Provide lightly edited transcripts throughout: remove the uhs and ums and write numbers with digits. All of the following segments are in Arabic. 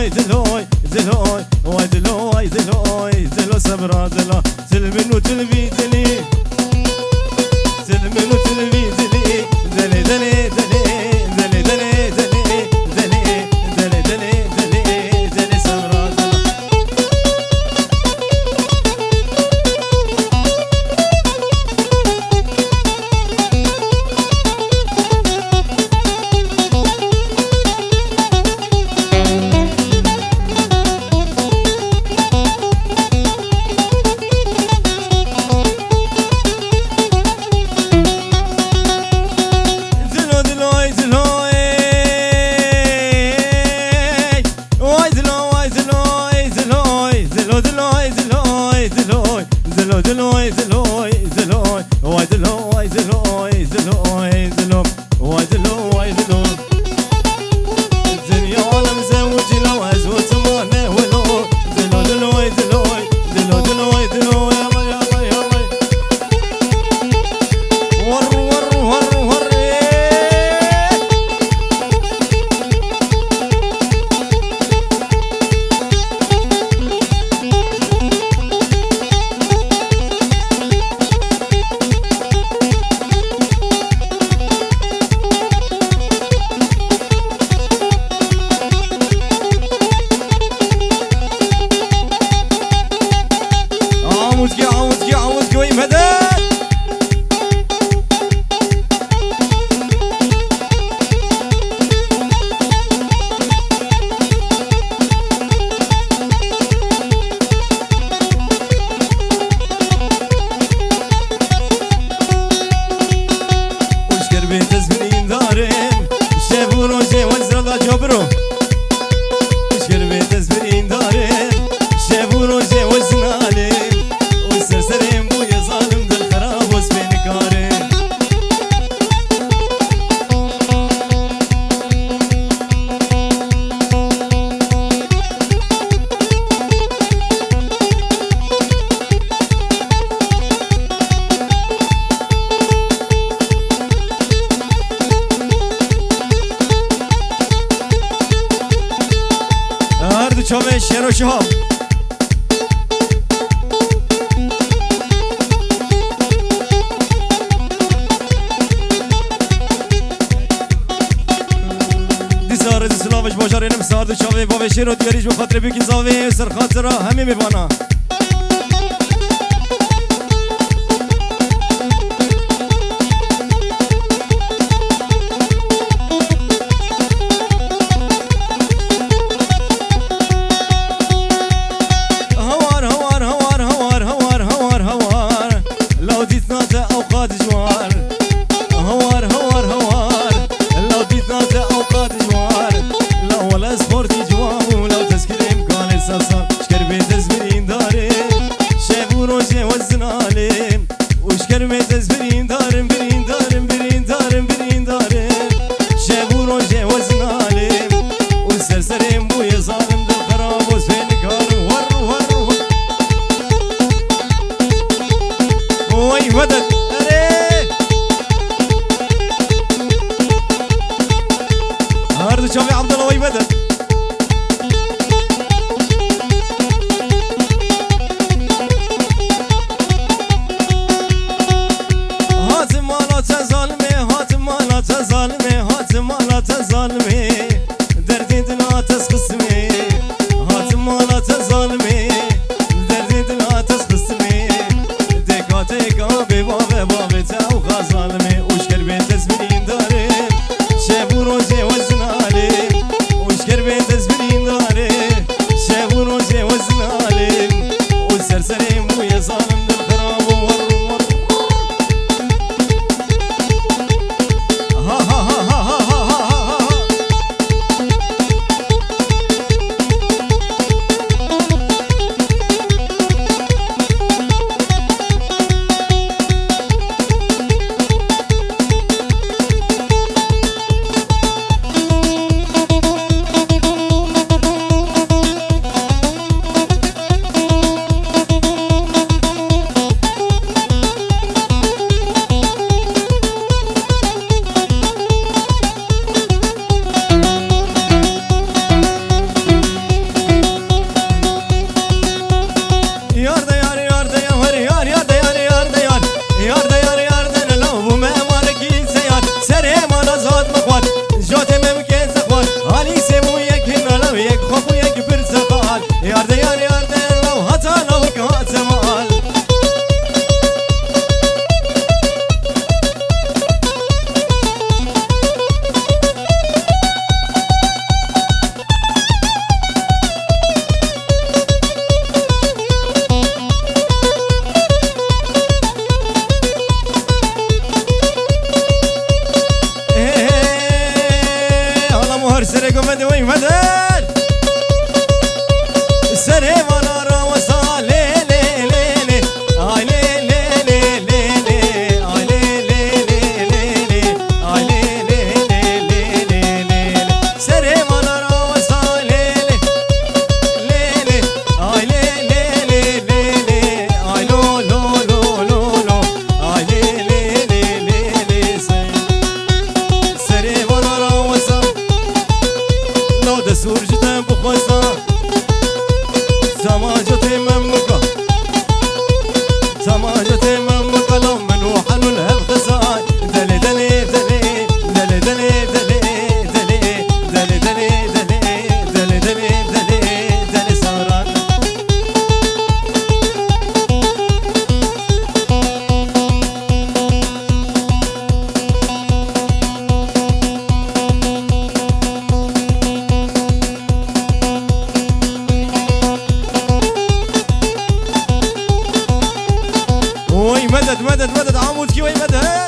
دلوي دلوي دلوي واي دلوي دلوي دلو صبرا دلو سلمن وتلبي دلي سلمن وتلبي دلي دلي دلي دلي دلي دلي دلي دلي دلي دلي دلي صبرا دلو دلوي دلوي دلوي واي دلوي دلوي دلوي دلو واي دلوي دلو الدنيا عالم زوج لو ازوج ما ولو دلو دلوي دلوي دلو دلوي دلو يلا يلا يلا ور ور ور ور عاوز قوي مدى وشكر بيت زمنين دارين شافوا روجي وزرلا جبرو وشكر بيت زمنين دارين شافوا روجي وزنالين سرسرين بويا ظالم ذا الخراب وسبين كارين هاردو چومه شیر و شهاب سلاوش باجارینم سارد چاوی با وشی رو دیاریش بخاطر بیکی زاوی سر خاطر همه میبانا هوار هوار هوار هوار هوار هوار هوار لو ديتنا اوقات جوار هوار هوار هوار لو ديتنا اوقات جوار ولا سبورتي جواب ولو تسكر امكان السلسال شكر بيت زبرين داري شافوا روجي وزنالين وشكر بيت زبرين دارم برين دارم برين دارم برين دارم شافوا روجي وزنالين والسرسرين بويا ظالم دل خراب وسفين كار ور ور ور وي ودد هاردو شافي عبد الله وي بدر هات مالات ظالم سرق ومدى ويمدد سليمان روسا لي لي لي لي آي لي لي لي لي لي آي لي لي لي لي لي آي لي لي لي لي لي لي سليمان روسا لي لي لي لي آي لي لي لي لي لي آي لو لو لو لو لو آي لي لي لي لي لي سليمان روسا لو دسور جدا بخوزا تماجتي ممكة تماجتي ممكة لو منوحن الهبخزاي دلي دلي دلي دلي دلي دلي دلي دلي دلي دلي دلي دلي دلي دلي سهران وي مدد مدد مدد عمود كي وي مدد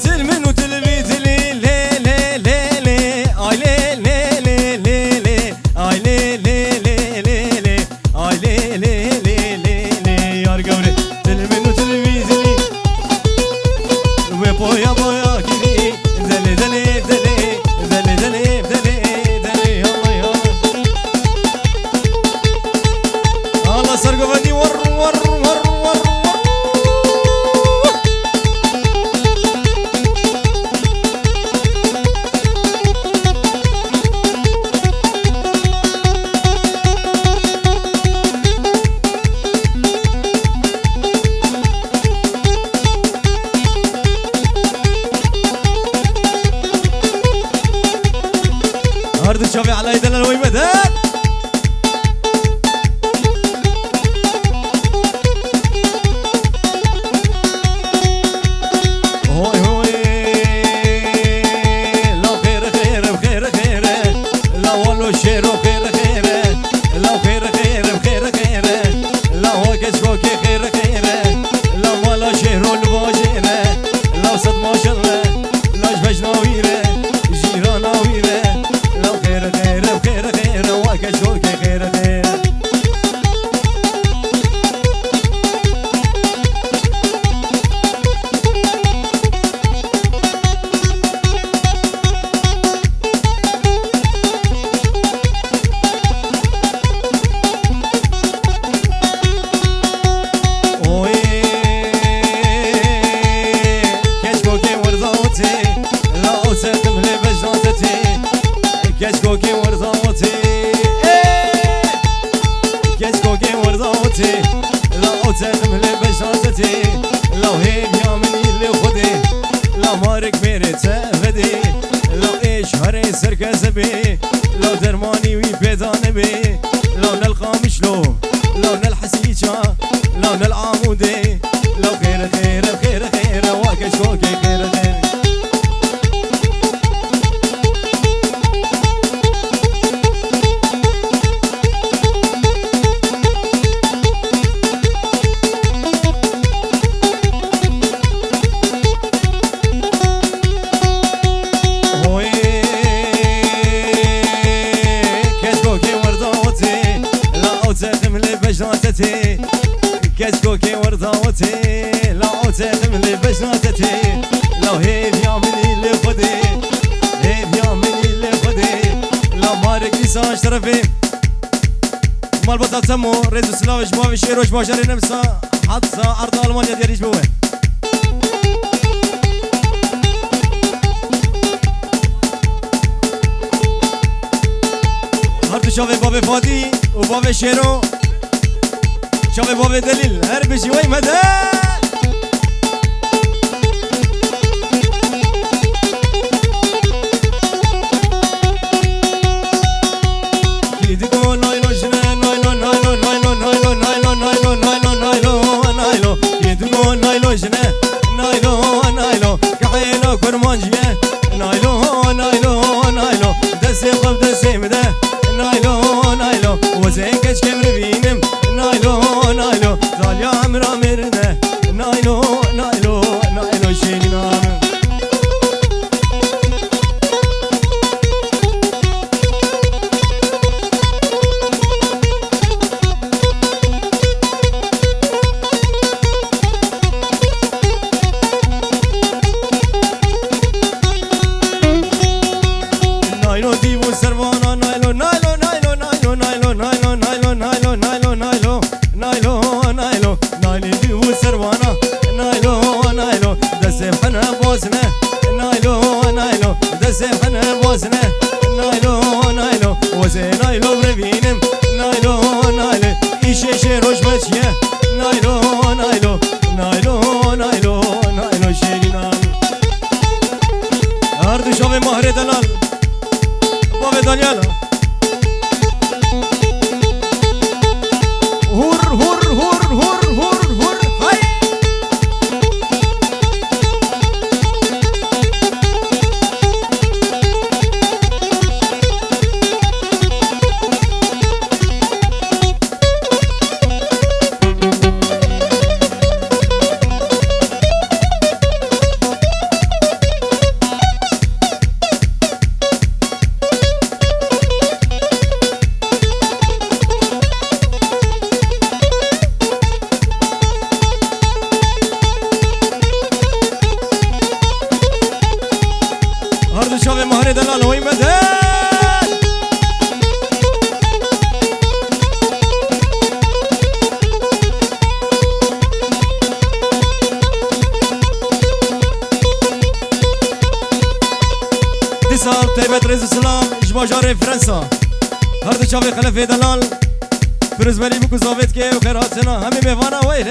تلمن وتلمي تلي لي لي لي لي اي لي لي لي لي لي اي لي لي لي لي لي اي لي لي لي لي لي يا رقوري تلمن وتلمي تلي وبويا بويا كذي دلي دلي دلي دلي دلي دلي دلي يلا يلا الله سرقوا بدي ور ور ور ور هرد الشافي على يدنا الوي مدد هوي هوي لو خير خير بخير خير لو والله شير بخير خير لو خير خير بخير خير لو كشكوك خير خير لو والله شير والبوجير لو صد ما شاء الله لو جبش ناويره جيران ناويره لو خير خير بخير خير وكشكوك خير خير كشكوكي ورضاوتي كشكوكي ورضاوتي لو تدم لبشرتي لو هيب يا مني اللي خدي لو مارك ميري تفدي لو ايش هري سركز بي لو درماني وي بيدان بي لو نلقى مشلو لو نلحسيشا لو نلعمودي لو خير خير خير خير وكشكوكي خير خير كشكوكي ورضاوتي لو تدم لي بشرتي لو هيب يا مني اللي خدي هيب يا مني اللي خدي لو مارك لسان شرفي مال بطل سمو ريزو سلاوش ما في شيروش ما شاري نفسه حطسه عرض المانيا دياليش بوين هردو شافي بابي فادي وبابي شيرو شافي بابي دليل هربشي وي مدى يدقو نايلو جنان نايلو نايلو نايلو نايلو نايلو نايلو نايلو نايلو نايلو يدقو نايلو جنان نايلو نايلو كحيلو كرمانجيه نايلو نايلو نايلو دسي قب دسي مده نايلو نايلو وزين كش كمر بينم نايلو نايلو سروانا نايلو نايلو نايلو نايلو نايلو نايلو نايلو نايلو نايلو نايلو نايلو نايلو نايلي ديو سروانا نايلو نايلو دسم حنا بوزنا نايلو نايلو دسم حنا بوزنا نايلو نايلو وزي نايلو بربينم نايلو نايلو إيشي شي روش بچيه نايلو نايلو نايلو نايلو نايلو شيرينا هردو شوه مهر دلال بابا دانيالا هور هور هور هور هور هور هاي شوف مهري دلال وين مدان ديسار تيبت رئيس السلام جباجار فرنسا هردو شوف خلفي دلال فرزبالي بكو زافت كي وخيراتنا همي ميفانا وين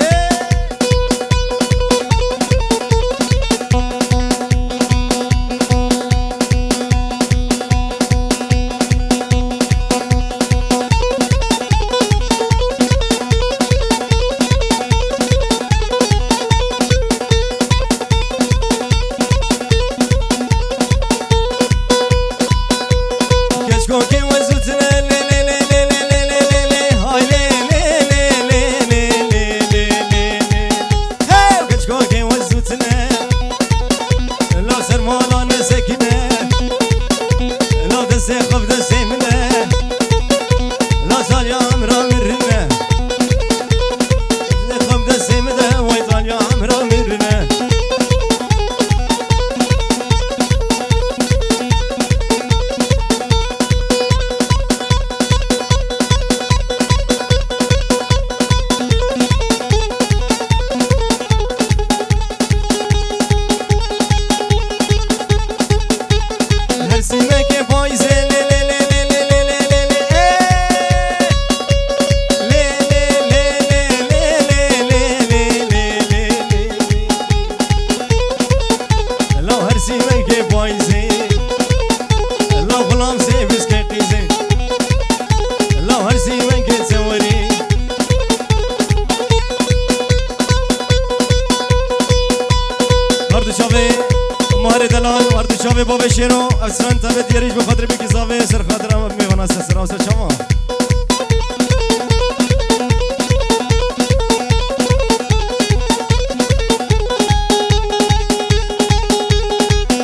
شوفي بابا شيرو اسران تبت يريج بخاطر بك زافي سر خاطر ميوانا سر او سر شما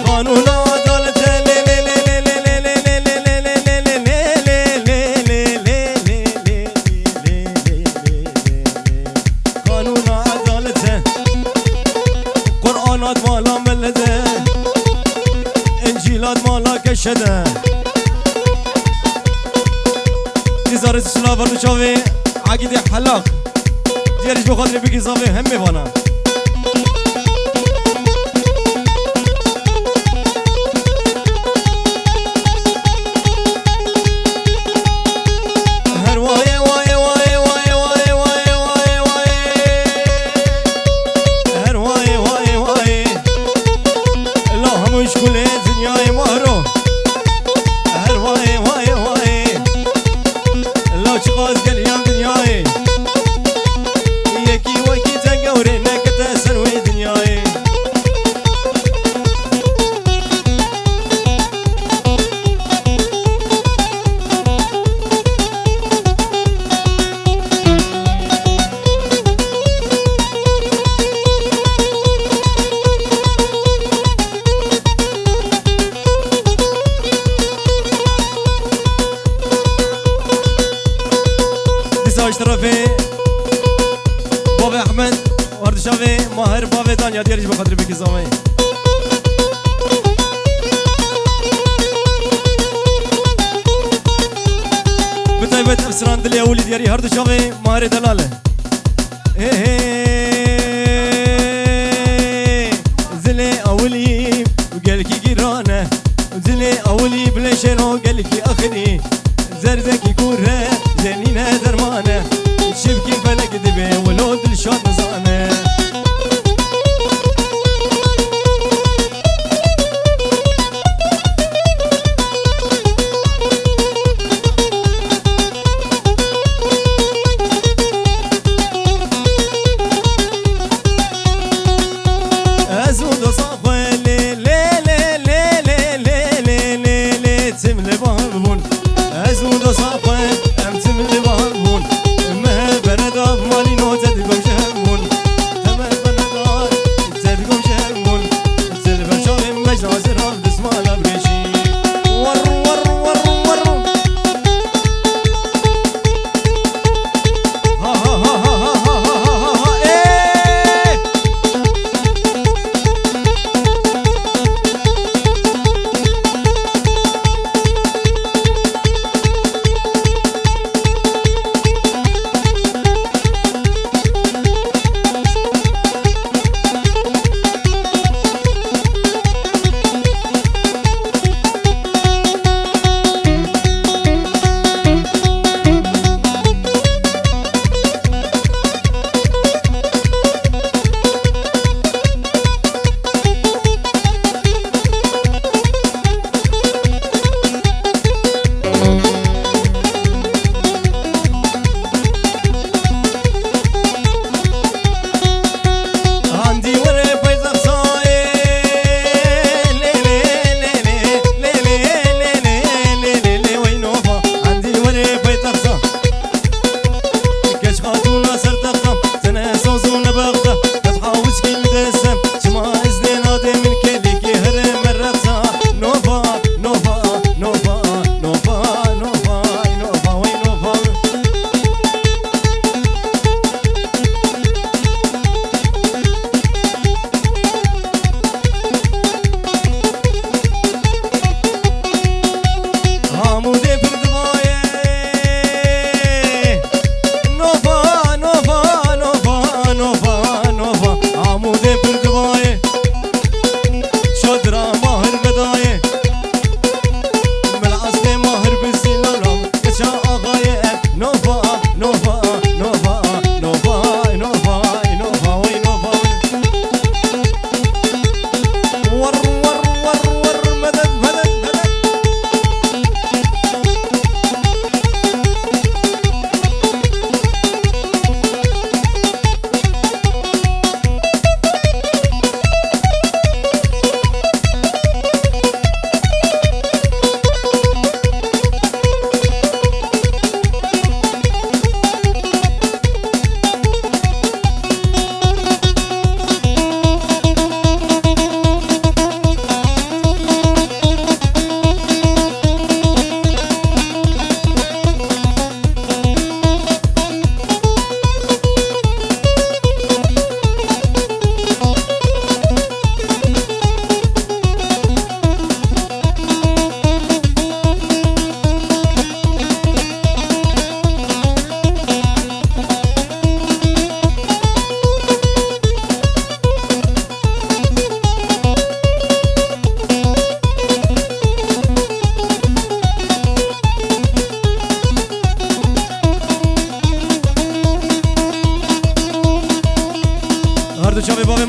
قانون عدالة قانون عدالة قرآنات مالا ملده انجيلات مالا كشده ديزار السلاف برضو شوفي عقيدة حلاق دياريش بخاطر بكي صافي هم ميوانا بابا احمد ورد شافي ماهر بابا دانيا دياليش بخاطر بك زامي تايبت افسران دلي اولي دياري هردو شاغي ماري دلاله زلي اولي وقالكي قيرانه زلي اولي بلاشينو قالكي اخري زرزكي كوره زنينه درمانه شبكي فلك دبي ولو دلشاد نزانه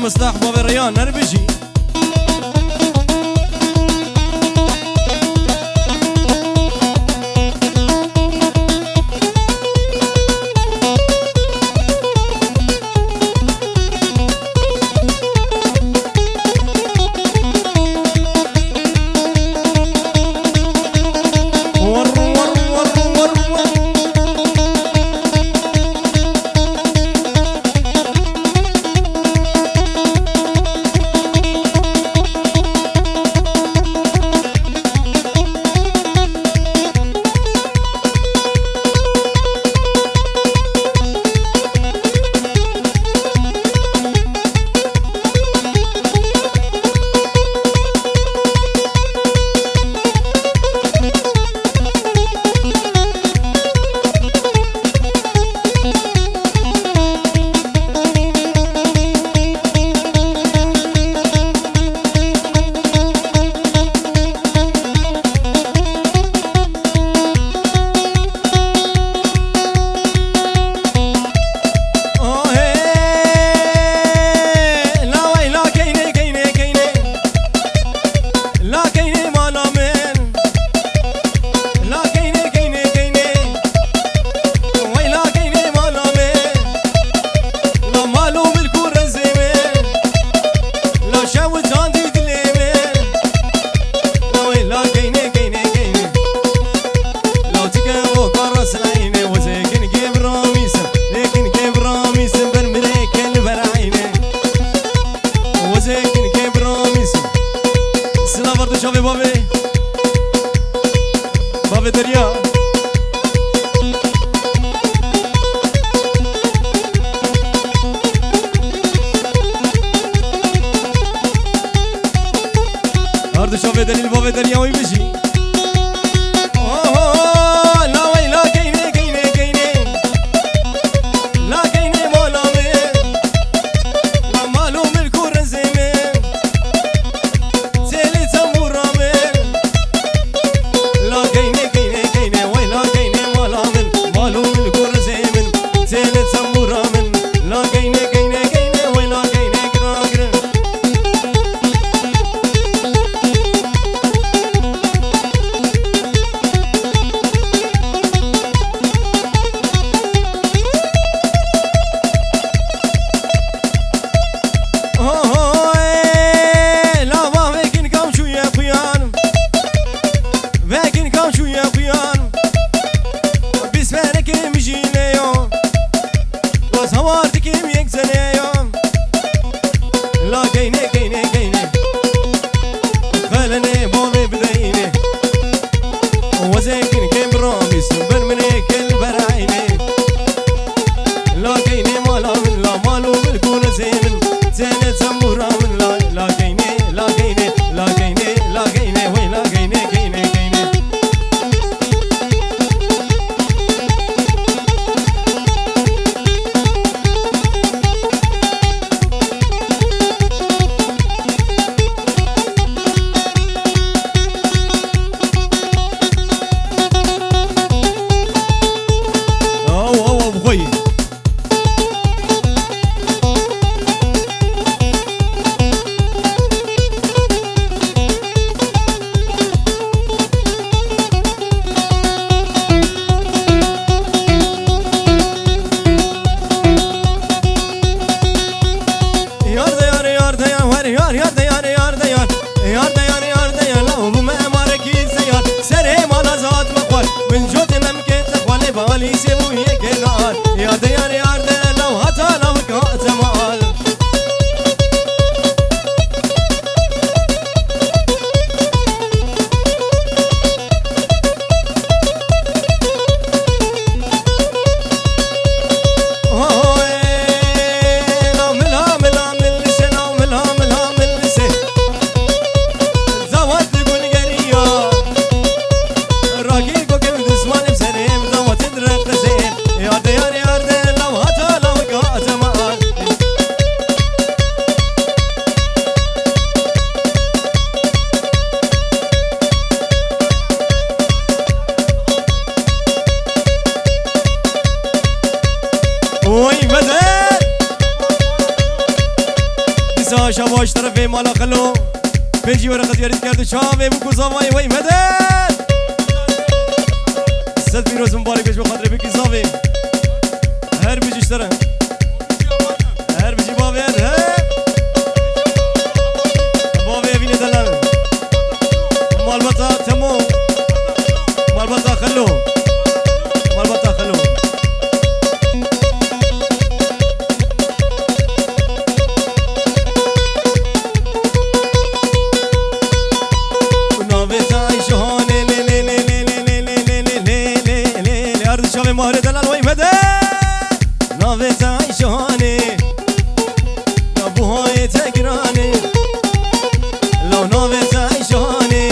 مصلح باب الريان نربشي يا هرد شوفي دليل بابي دنيا ويمشي لا وي لا كيني كيني كيني لا كيني مولا من لا مالو ملكو رزيمي تيلي تمورا من لا كيني كيني كيني وي لا كيني مولا من مالو ملكو رزيمي تيلي تمورا من لا كيني كيني كيني وي لا كيني كراكر شواش طرفي مالا خلو بنجي ورقة يريد كردو شافي بكو صافي وي مدد ست بيروز مبارك بيش بخاطر بكي صافي هر بيجي اشترى هر بيجي بابي هر بابي بيني دلال مالبطة تمو مالبطة خلو مالبطة خلو مهر دلال وی مده ناوه تای شهانه نبوهای تگرانه لو ناوه تای شهانه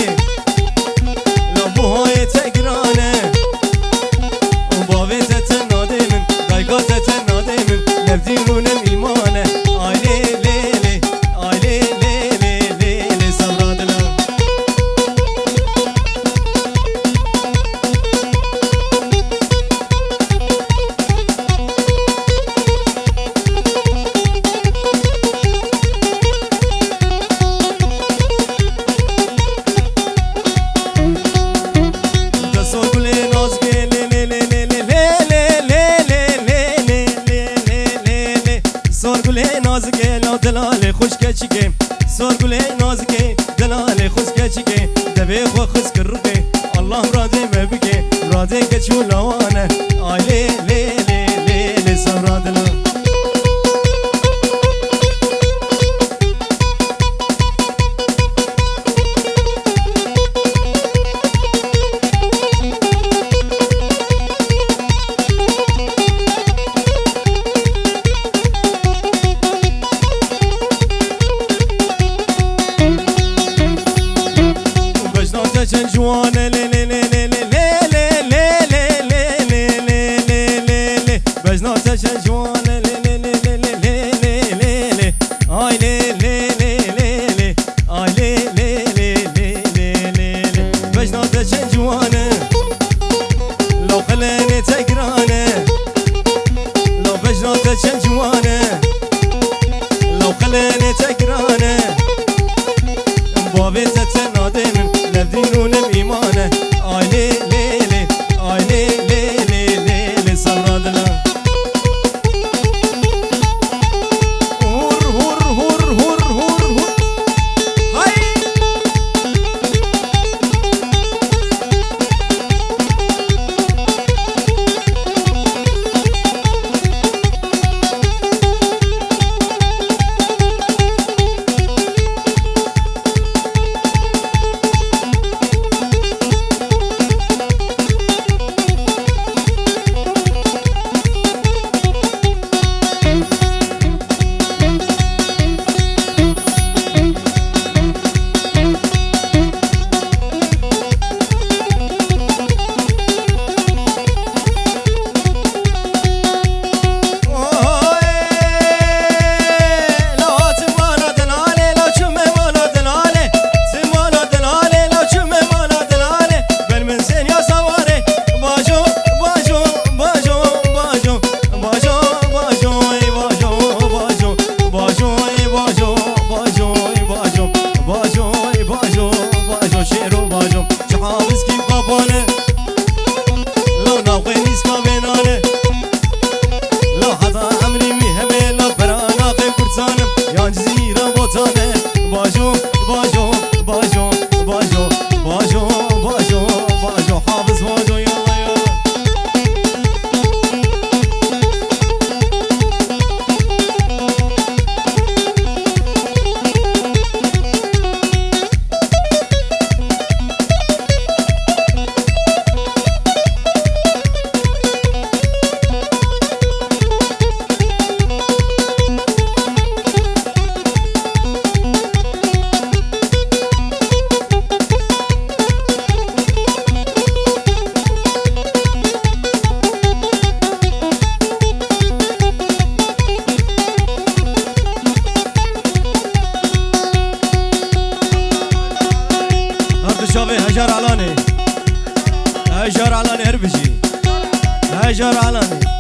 نبوهای تگرانه باوه تتناده من دایگاه تتناده من نبدیرونم ایمانه آیله لیله آیله لیله لیله سورا دلال دلال خوش کچیکه سر گله نازکه دلال خوش کچیکه دبی خو خوش کرده الله راضی مبکه راضی کچو لوانه آله لی لی لی لی سورا دلال قلاني تقرانه لو بجنات شنجوانه لو قلاني تقرانه بابي تتنادين لبدينون بإيمانه آي لي لي لي آي لي لي لي لي لي صبرادنا هور هور هور هور هور هور هاي هجر علاني هربجي هجر علاني